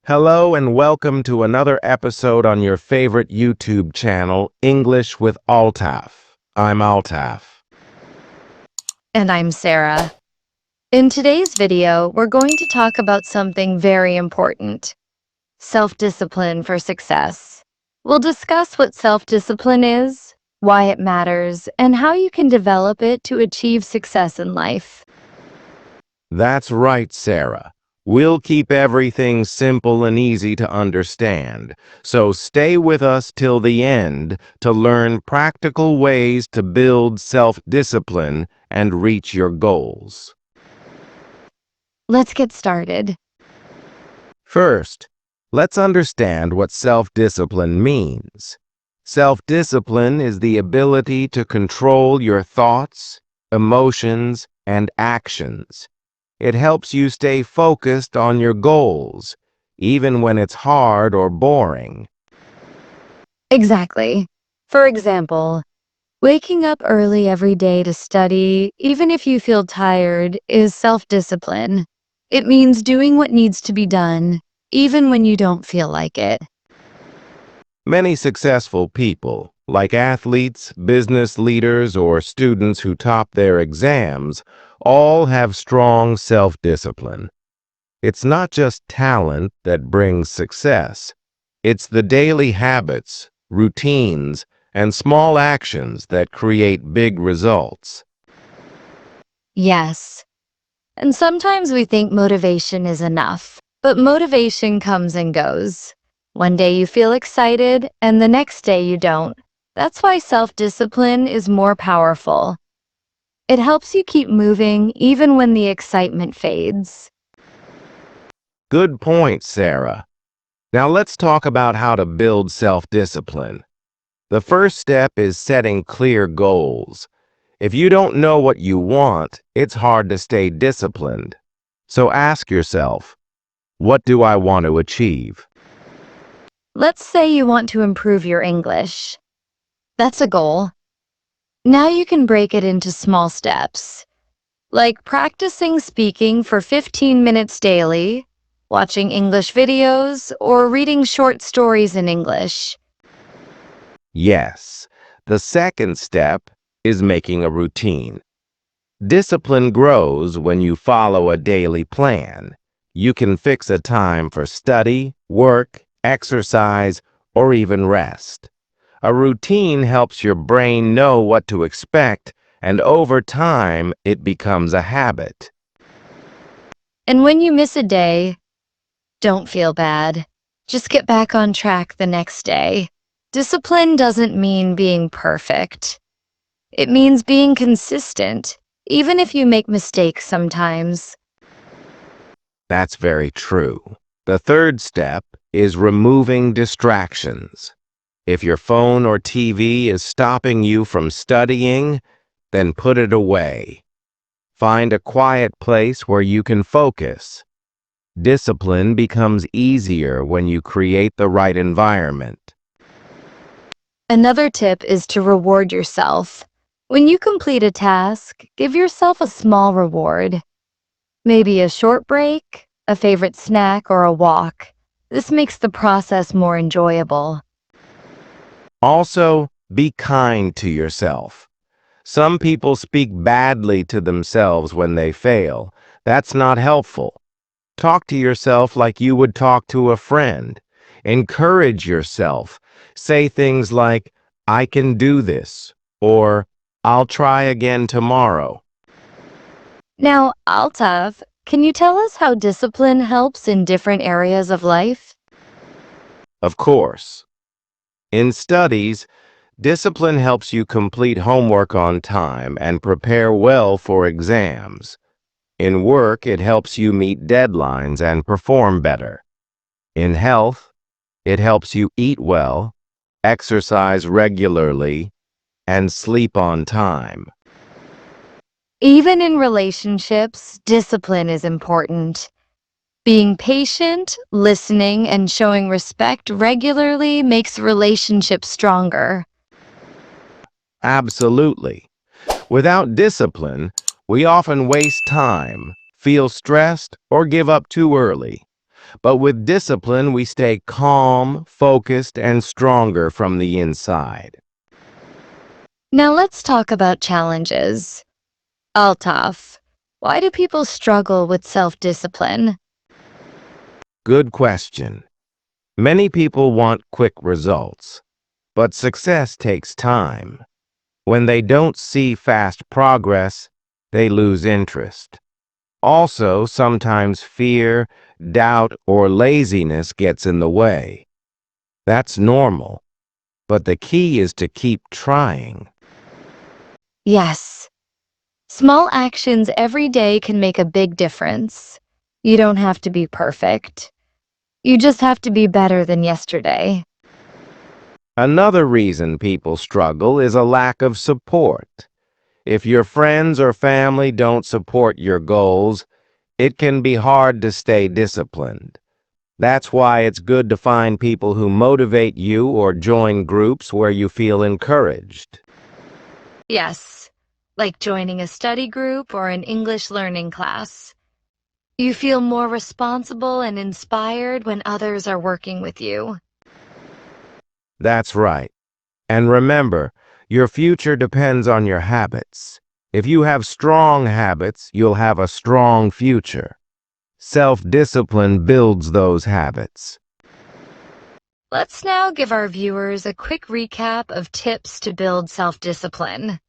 Hello and welcome to another episode on your favorite YouTube channel, English with Altaf. I'm Altaf. And I'm Sarah. In today's video, we're going to talk about something very important: self-discipline for success. We'll discuss what self-discipline is, why it matters, and how you can develop it to achieve success in life. That's right, Sarah. We'll keep everything simple and easy to understand, so stay with us till the end to learn practical ways to build self-discipline and reach your goals. Let's get started. First, let's understand what self-discipline means. Self-discipline is the ability to control your thoughts, emotions, and actions. It helps you stay focused on your goals, even when it's hard or boring. Exactly. For example, waking up early every day to study, even if you feel tired, is self-discipline. It means doing what needs to be done, even when you don't feel like it. Many successful people, like athletes, business leaders, or students who top their exams, all have strong self-discipline. It's not just talent that brings success. It's the daily habits, routines, and small actions that create big results. Yes. And sometimes we think motivation is enough, but motivation comes and goes. One day you feel excited, and the next day you don't. That's why self-discipline is more powerful. It helps you keep moving even when the excitement fades. Good point, Sarah. Now let's talk about how to build self-discipline. The first step is setting clear goals. If you don't know what you want, it's hard to stay disciplined. So ask yourself, what do I want to achieve? Let's say you want to improve your English. That's a goal. Now you can break it into small steps, like practicing speaking for 15 minutes daily, watching English videos, or reading short stories in English. Yes, the second step is making a routine. Discipline grows when you follow a daily plan. You can fix a time for study, work, exercise, or even rest. A routine helps your brain know what to expect, and over time, it becomes a habit. And when you miss a day, don't feel bad. Just get back on track the next day. Discipline doesn't mean being perfect. It means being consistent, even if you make mistakes sometimes. That's very true. The third step is removing distractions. If your phone or TV is stopping you from studying, then put it away. Find a quiet place where you can focus. Discipline becomes easier when you create the right environment. Another tip is to reward yourself. When you complete a task, give yourself a small reward. Maybe a short break, a favorite snack, or a walk. This makes the process more enjoyable. Also, be kind to yourself. Some people speak badly to themselves when they fail. That's not helpful. Talk to yourself like you would talk to a friend. Encourage yourself. Say things like, I can do this, or I'll try again tomorrow. Now, Altaf, can you tell us how discipline helps in different areas of life? Of course, in studies, discipline helps you complete homework on time and prepare well for exams. In work, it helps you meet deadlines and perform better. In health, it helps you eat well, exercise regularly, and sleep on time. Even in relationships, discipline is important. Being patient, listening, and showing respect regularly makes relationships stronger. Absolutely. Without discipline, we often waste time, feel stressed, or give up too early. But with discipline, we stay calm, focused, and stronger from the inside. Now let's talk about challenges. Altaf, why do people struggle with self-discipline? Good question. Many people want quick results, but success takes time. When they don't see fast progress, they lose interest. Also, sometimes fear, doubt, or laziness gets in the way. That's normal, but the key is to keep trying. Yes, small actions every day can make a big difference. You don't have to be perfect. You just have to be better than yesterday. Another reason people struggle is a lack of support. If your friends or family don't support your goals, it can be hard to stay disciplined. That's why it's good to find people who motivate you or join groups where you feel encouraged. Yes, like joining a study group or an English learning class. You feel more responsible and inspired when others are working with you. That's right. And remember, your future depends on your habits. If you have strong habits, you'll have a strong future. Self-discipline builds those habits. Let's now give our viewers a quick recap of tips to build self-discipline.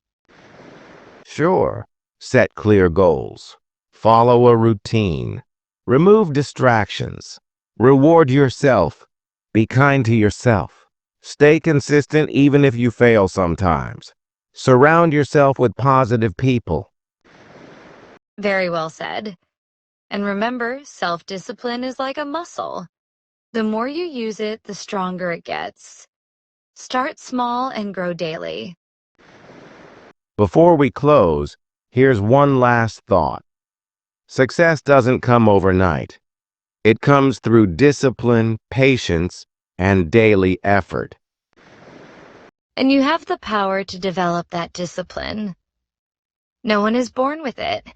Sure, set clear goals. Follow a routine. Remove distractions. Reward yourself. Be kind to yourself. Stay consistent even if you fail sometimes. Surround yourself with positive people. Very well said. And remember, self-discipline is like a muscle. The more you use it, the stronger it gets. Start small and grow daily. Before we close, here's one last thought. Success doesn't come overnight. It comes through discipline, patience, and daily effort. And you have the power to develop that discipline. No one is born with it.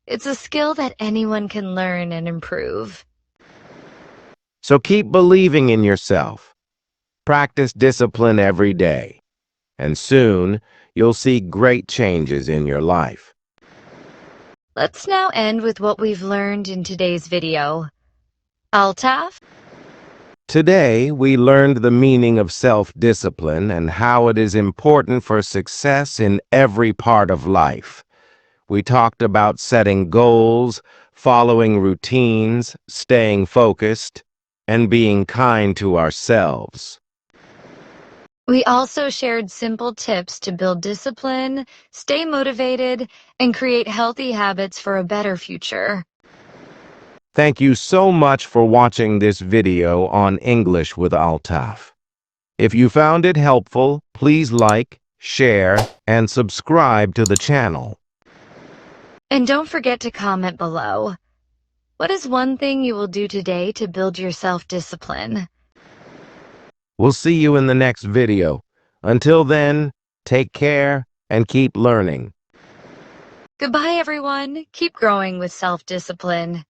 It's a skill that anyone can learn and improve. So keep believing in yourself. Practice discipline every day, and soon you'll see great changes in your life. Let's now end with what we've learned in today's video. Altaf, Today, we learned the meaning of self-discipline and how it is important for success in every part of life. We talked about setting goals, following routines, staying focused, and being kind to ourselves. we also shared simple tips to build discipline, stay motivated, and create healthy habits for a better future. Thank you so much for watching this video on English with Altaf. If you found it helpful, please like, share, and subscribe to the channel. And don't forget to comment below. What is one thing you will do today to build your self-discipline? We'll see you in the next video. Until then, take care and keep learning. Goodbye, everyone. Keep growing with self-discipline.